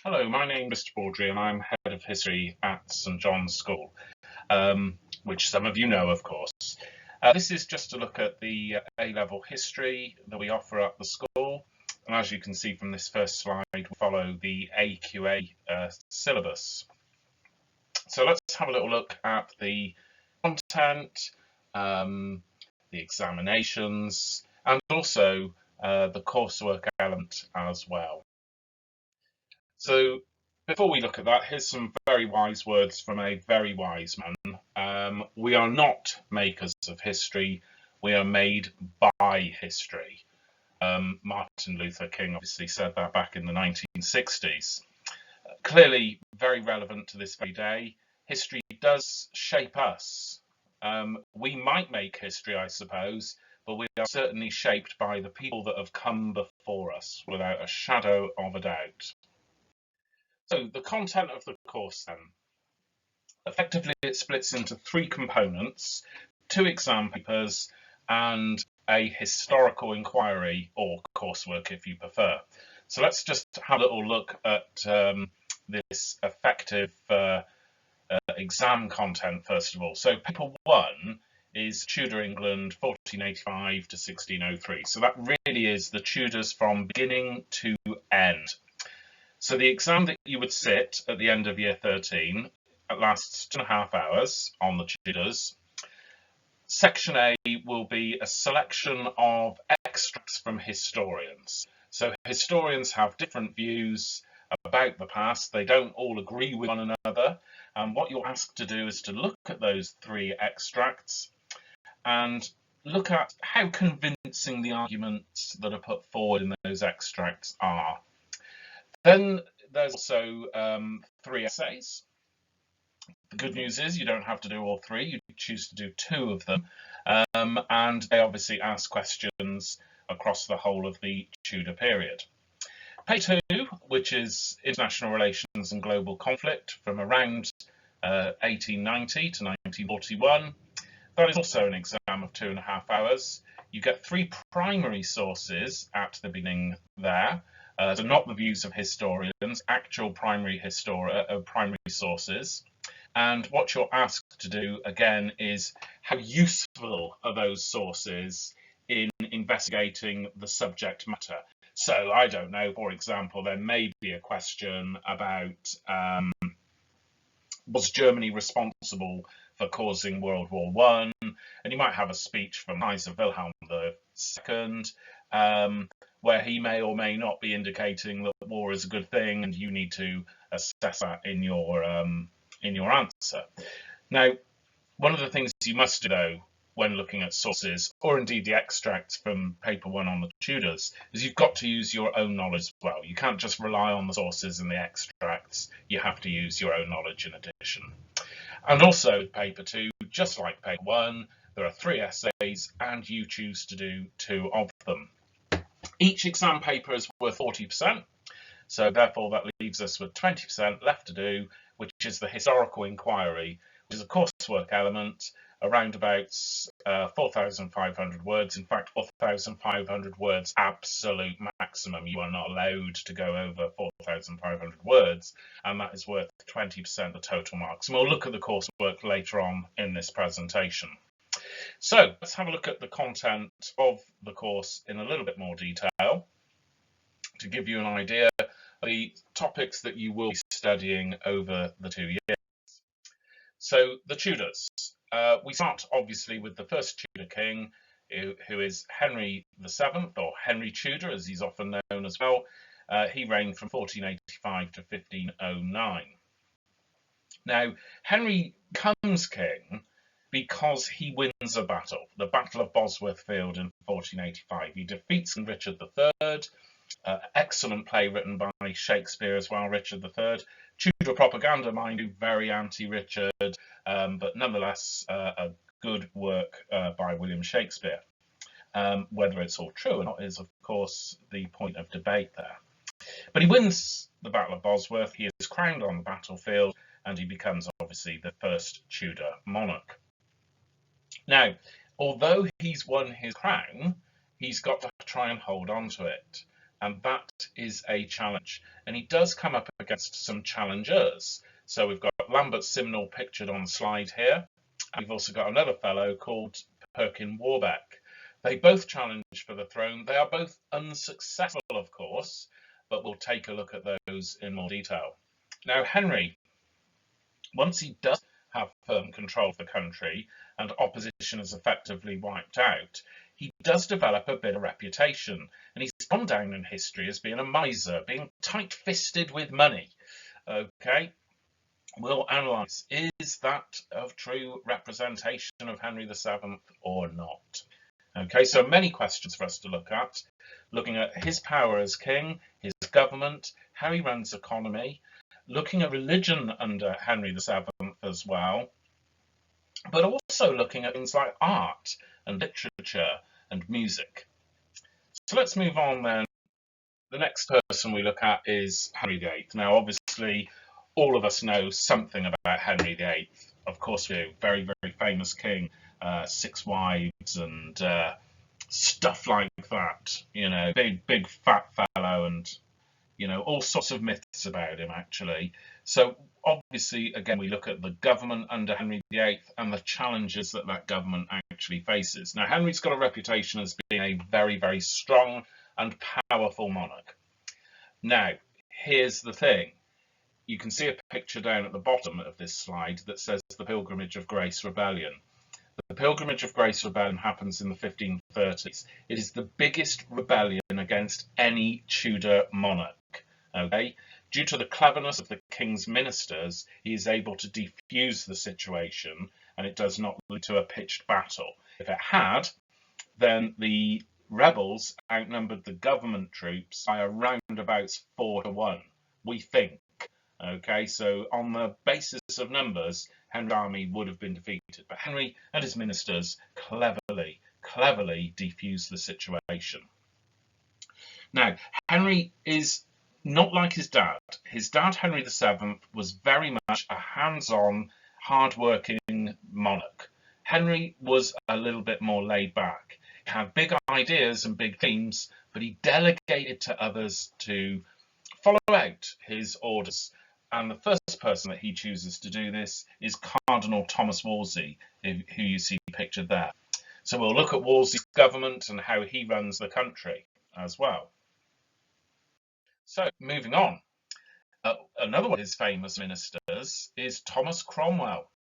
Hello, my name is Mr. Baldry and I'm Head of History at St John's School, which some of you know, of course. This is just a look at the A-level history that we offer at the school. And as you can see from this first slide, we follow the AQA syllabus. So let's have a little look at the content, the examinations, and also the coursework element as well. So before we look at that, here's some very wise words from a very wise man. We are not makers of history, we are made by history. Martin Luther King obviously said that back in the 1960s. Clearly very relevant to this very day. History does shape us. We might make history, I suppose, but we are certainly shaped by the people that have come before us, without a shadow of a doubt. So the content of the course then, effectively it splits into three components, 2 exam papers and a historical inquiry or coursework if you prefer. So let's just have a little look at this effective exam content first of all. So paper 1 is Tudor England 1485 to 1603. So that really is the Tudors from beginning to end. So the exam that you would sit at the end of year 13 lasts 2.5 hours on the Tudors. Section A will be a selection of extracts from historians. So historians have different views about the past. They don't all agree with one another. And what you're asked to do is to look at those 3 extracts and look at how convincing the arguments that are put forward in those extracts are. Then there's also 3 essays. The good news is you don't have to do all 3, you choose to do 2 of them, and they obviously ask questions across the whole of the Tudor period. Paper 2, which is International Relations and Global Conflict from around 1890 to 1941, that is also an exam of 2.5 hours. You get 3 primary sources at the beginning there. So not the views of historians, actual primary sources. And what you're asked to do, again, is how useful are those sources in investigating the subject matter. So, I don't know, for example, there may be a question about was Germany responsible for causing World War I? And you might have a speech from Kaiser Wilhelm II, where he may or may not be indicating that war is a good thing, and you need to assess that in your answer. Now, one of the things you must do, though, when looking at sources, or indeed the extracts from paper 1 on the Tudors, is you've got to use your own knowledge as well. You can't just rely on the sources and the extracts. You have to use your own knowledge in addition. And also, paper 2, just like paper 1, there are 3 essays, and you choose to do 2 of them. Each exam paper is worth 40%, so therefore that leaves us with 20% left to do, which is the historical inquiry, which is a coursework element around about 4,500 words. In fact, 4,500 words absolute maximum. You are not allowed to go over 4,500 words, and that is worth 20% of the total marks. And we'll look at the coursework later on in this presentation. So let's have a look at the content of the course in a little bit more detail to give you an idea of the topics that you will be studying over the 2 years. So the Tudors. We start obviously with the first Tudor king, who is Henry VII, or Henry Tudor as he's often known as well. He reigned from 1485 to 1509. Now, Henry becomes king because he wins a battle, the Battle of Bosworth Field in 1485. He defeats Richard III, excellent play written by Shakespeare as well, Richard III. Tudor propaganda, mind you, very anti-Richard, but nonetheless a good work by William Shakespeare. Whether it's all true or not is, of course, the point of debate there. But he wins the Battle of Bosworth, he is crowned on the battlefield, and he becomes obviously the first Tudor monarch. Now, although he's won his crown, he's got to try and hold on to it. and that is a challenge. And he does come up against some challengers. So we've got Lambert Simnel pictured on the slide here. And we've also got another fellow called Perkin Warbeck. They both challenge for the throne. They are both unsuccessful, of course, but we'll take a look at those in more detail. Now, Henry, once he does have firm control of the country and opposition is effectively wiped out, he does develop a bit of reputation, and he's gone down in history as being a miser, being tight-fisted with money. Okay, we'll analyse, is that a true representation of Henry VII or not? Okay, so many questions for us to look at, looking at his power as king, his government, how he runs economy, looking at religion under Henry VII as well, but also looking at things like art and literature and music. So let's move on then. The next person we look at is Henry VIII. Now, obviously, all of us know something about Henry VIII. Of course, we do. Very, very famous king, 6 wives and stuff like that. You know, big fat fellow, and you know, all sorts of myths about him, actually. So obviously, again, we look at the government under Henry VIII and the challenges that that government actually faces. Now, Henry's got a reputation as being a very, very strong and powerful monarch. Now, here's the thing. You can see a picture down at the bottom of this slide that says the Pilgrimage of Grace Rebellion. The Pilgrimage of Grace Rebellion happens in the 1530s. It is the biggest rebellion against any Tudor monarch. Okay? Due to the cleverness of the king's ministers, he is able to defuse the situation, and it does not lead to a pitched battle. If it had, then the rebels outnumbered the government troops by around about 4 to 1, we think. Okay, so on the basis of numbers, Henry's army would have been defeated, but Henry and his ministers cleverly defused the situation. Now, Henry is not like his dad. His dad, Henry VII, was very much a hands-on, hard-working monarch. Henry was a little bit more laid back. He had big ideas and big themes, but he delegated to others to follow out his orders. And the first person that he chooses to do this is Cardinal Thomas Wolsey, who you see pictured there. So we'll look at Wolsey's government and how he runs the country as well. So moving on, another one of his famous ministers is Thomas Cromwell.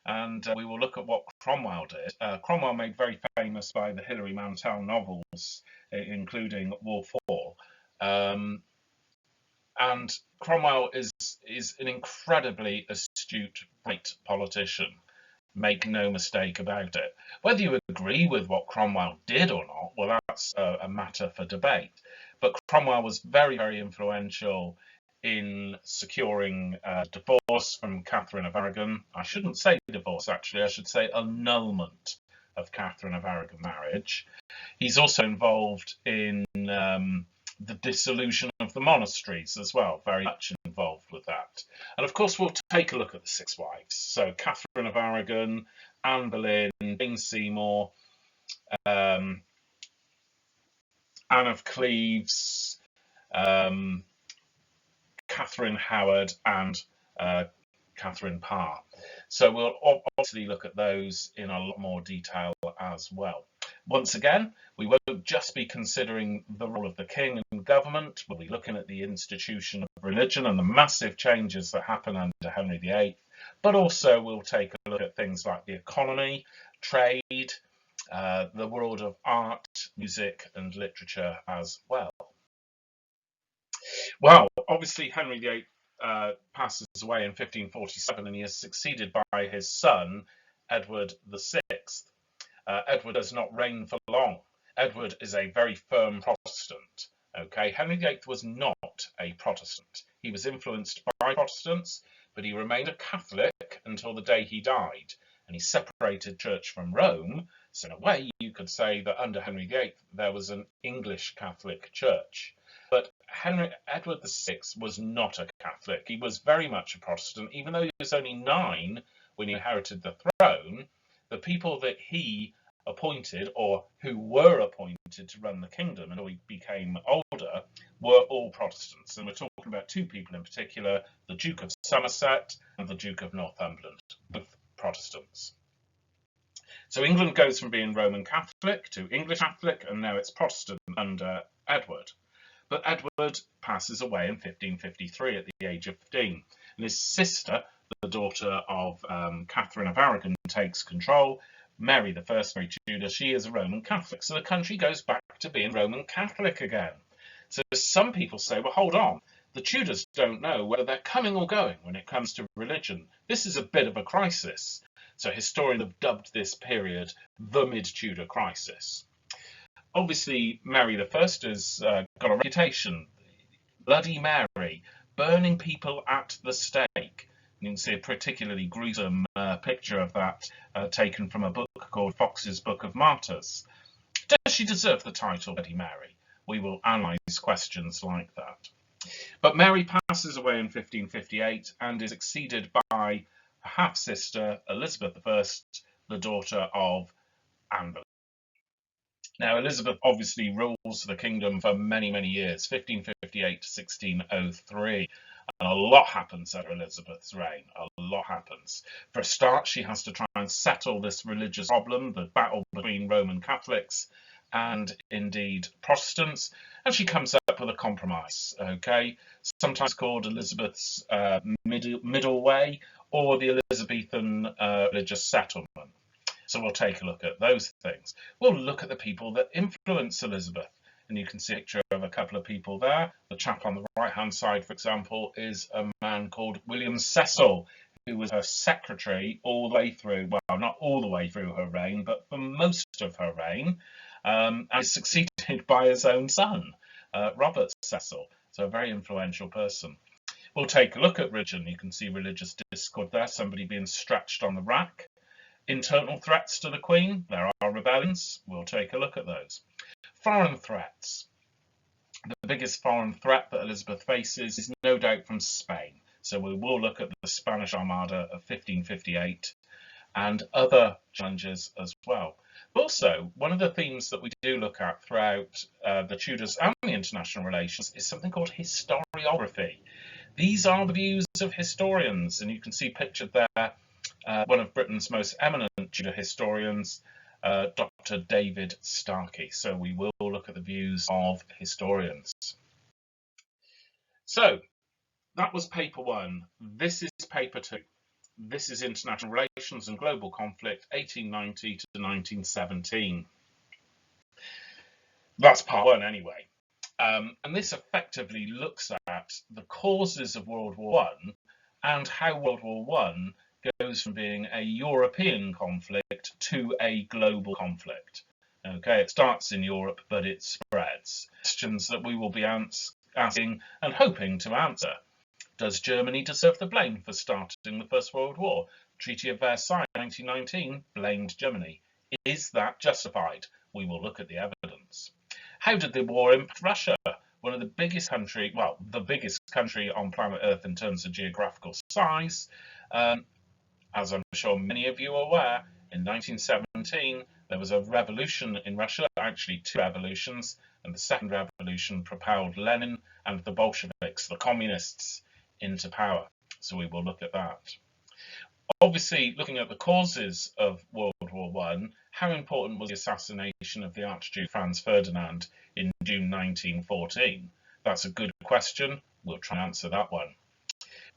And we will look at what Cromwell did. Cromwell made very famous by the Hilary Mantel novels, including War 4. And Cromwell is an incredibly astute, bright politician. Make no mistake about it. Whether you agree with what Cromwell did or not, well, that's a matter for debate. But Cromwell was very, very influential in securing divorce from Catherine of Aragon. I shouldn't say divorce, actually. I should say annulment of Catherine of Aragon marriage. He's also involved in the dissolution of the monasteries as well, very much involved with that. And of course, we'll take a look at the 6 wives. So Catherine of Aragon, Anne Boleyn, Jane Seymour, Anne of Cleves, Catherine Howard, and Catherine Parr. So we'll obviously look at those in a lot more detail as well. Once again, we won't just be considering the role of the king and government. We'll be looking at the institution of religion and the massive changes that happen under Henry VIII, but also we'll take a look at things like the economy, trade, the world of art, music and literature as well. Well, obviously Henry VIII passes away in 1547 and he is succeeded by his son, Edward VI. Edward does not reign for long. Edward is a very firm Protestant. Okay, Henry VIII was not a Protestant. He was influenced by Protestants, but he remained a Catholic until the day he died. And he separated church from Rome. So in a way, you could say that under Henry VIII, there was an English Catholic church. But Edward VI was not a Catholic. He was very much a Protestant. Even though he was only 9 when he inherited the throne, the people that he appointed, or who were appointed to run the kingdom until he became older, were all Protestants. And we're talking about two people in particular, the Duke of Somerset and the Duke of Northumberland, both Protestants. So England goes from being Roman Catholic to English Catholic, and now it's Protestant under Edward. But Edward passes away in 1553 at the age of 15, and his sister, the daughter of Catherine of Aragon, takes control. Mary the First, Mary Tudor, she is a Roman Catholic, so the country goes back to being Roman Catholic again. So some people say, well, hold on, the Tudors don't know whether they're coming or going when it comes to religion. This is a bit of a crisis. So historians have dubbed this period the Mid-Tudor crisis. Obviously, Mary the First has got a reputation, Bloody Mary, burning people at the stake. You can see a particularly gruesome picture of that taken from a book called Fox's Book of Martyrs. Does she deserve the title Bloody Mary? We will analyse questions like that. But Mary passes away in 1558 and is succeeded by a half-sister, Elizabeth I, the daughter of Anne. Now, Elizabeth obviously rules the kingdom for many, many years, 1558 to 1603. And a lot happens under Elizabeth's reign. A lot happens. For a start, she has to try and settle this religious problem, the battle between Roman Catholics and indeed Protestants, and she comes up with a compromise, okay, sometimes called Elizabeth's middle way, or the Elizabethan religious settlement. So we'll take a look at those things. We'll look at the people that influence Elizabeth, and you can see a picture of a couple of people there. The chap on the right-hand side, for example, is a man called William Cecil, who was her secretary all the way through, well, not all the way through her reign, but for most of her reign, and is succeeded by his own son, Robert Cecil, so a very influential person. We'll take a look at religion. You can see religious discord there, somebody being stretched on the rack. Internal threats to the Queen, there are rebellions, we'll take a look at those. Foreign threats. The biggest foreign threat that Elizabeth faces is no doubt from Spain. So we will look at the Spanish Armada of 1558 and other challenges as well. But also, one of the themes that we do look at throughout the Tudors and the international relations is something called historiography. These are the views of historians, and you can see pictured there one of Britain's most eminent Tudor historians, Dr. David Starkey. So we will look at the views of historians. So that was paper one. This is paper two. This is International Relations and Global Conflict, 1890 to 1917. That's part one anyway. And this effectively looks at the causes of World War I and how World War I goes from being a European conflict to a global conflict. Okay, it starts in Europe, but it spreads. Questions that we will be asking and hoping to answer. Does Germany deserve the blame for starting the First World War? Treaty of Versailles 1919 blamed Germany. Is that justified? We will look at the evidence. How did the war impact Russia? One of the biggest country, well, the biggest country on planet Earth in terms of geographical size. As I'm sure many of you are aware, in 1917 there was a revolution in Russia, actually two revolutions, and the second revolution propelled Lenin and the Bolsheviks, the communists, into power. So we will look at that. Obviously, looking at the causes of World War I, how important was the assassination of the Archduke Franz Ferdinand in June 1914? That's a good question. We'll try and answer that one.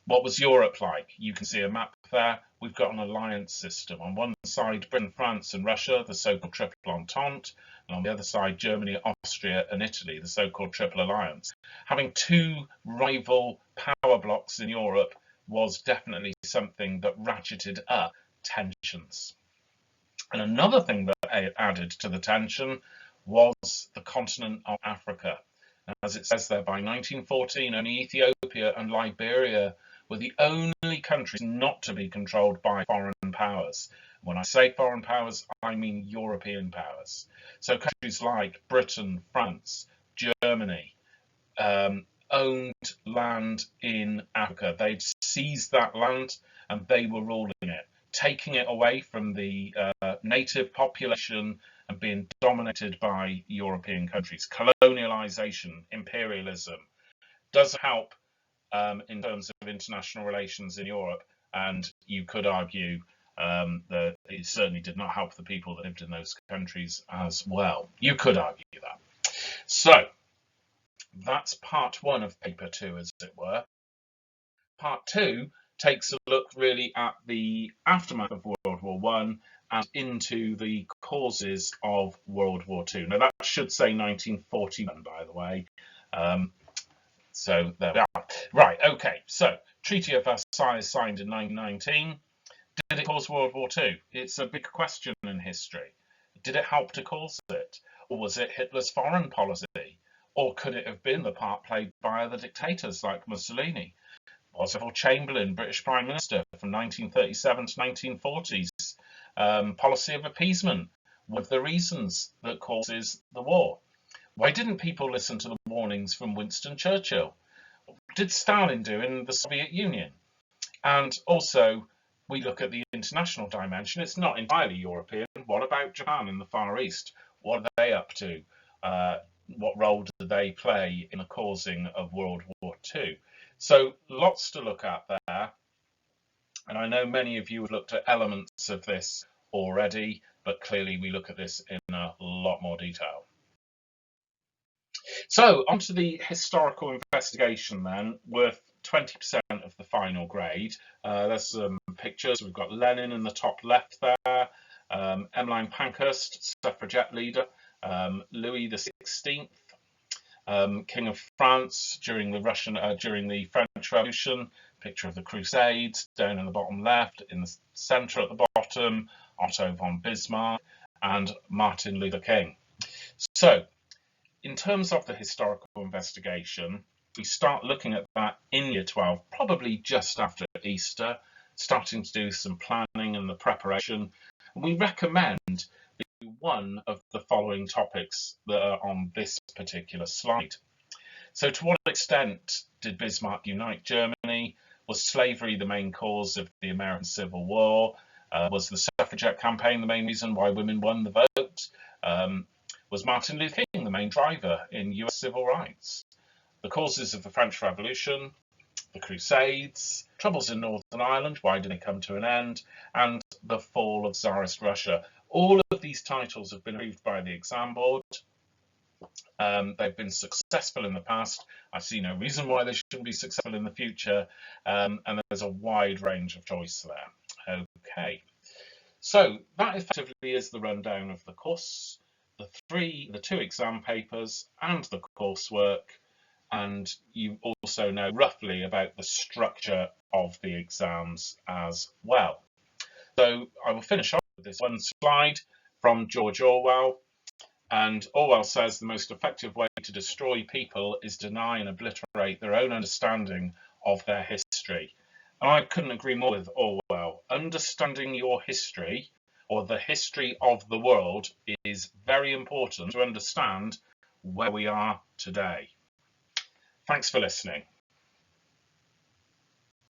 What was Europe like? You can see a map there. We've got an alliance system. On one side, Britain, France and Russia, the so-called Triple Entente. And on the other side, Germany, Austria and Italy, the so-called Triple Alliance. Having two rival power blocks in Europe was definitely something that ratcheted up tensions. And another thing that added to the tension was the continent of Africa. And as it says there, by 1914, only Ethiopia and Liberia were the only countries not to be controlled by foreign powers. When I say foreign powers, I mean European powers. So countries like Britain, France, Germany owned land in Africa. They'd seized that land and they were ruling it. taking it away from the native population and being dominated by European countries. Colonialization, imperialism does help in terms of international relations in Europe, and you could argue that it certainly did not help the people that lived in those countries as well. You could argue that. So that's part one of paper two, as it were. Part two takes a look really at the aftermath of World War One and into the causes of World War Two. Now that should say 1941, by the way. So there we are. Right, okay, so Treaty of Versailles signed in 1919. Did it cause World War II? It's a big question in history. Did it help to cause it? Or was it Hitler's foreign policy? Or could it have been the part played by other dictators like Mussolini? Was it Chamberlain, British Prime Minister from 1937 to 1940s? Policy of appeasement? One of the reasons that causes the war? Why didn't people listen to the warnings from Winston Churchill? What did Stalin do in the Soviet Union? And also, we look at the international dimension. It's not entirely European. What about Japan in the Far East? What are they up to? What role do they play in the causing of World War II? So lots to look at there. And I know many of you have looked at elements of this already, but clearly we look at this in a lot more detail. So onto the historical investigation then, worth 20% of the final grade. There's some pictures. We've got Lenin in the top left there, Emmeline Pankhurst, suffragette leader, Louis XVI, King of France during the French Revolution, picture of the Crusades down in the bottom left, in the centre at the bottom, Otto von Bismarck, and Martin Luther King. So, in terms of the historical investigation, we start looking at that in Year 12, probably just after Easter, starting to do some planning and the preparation. We recommend one of the following topics that are on this particular slide. So to what extent did Bismarck unite Germany? Was slavery the main cause of the American Civil War? Was the suffragette campaign the main reason why women won the vote? Was Martin Luther King the main driver in US civil rights? The causes of the French Revolution, the Crusades, troubles in Northern Ireland, why did they come to an end, and the fall of Tsarist Russia. All of these titles have been approved by the exam board. They've been successful in the past. I see no reason why they shouldn't be successful in the future, and there's a wide range of choice there. Okay, so that effectively is the rundown of the course, the two exam papers and the coursework, and you also know roughly about the structure of the exams as well. So I will finish off with this one slide from George Orwell. And Orwell says the most effective way to destroy people is deny and obliterate their own understanding of their history. And I couldn't agree more with Orwell. Understanding your history, or the history of the world, is very important to understand where we are today. Thanks for listening.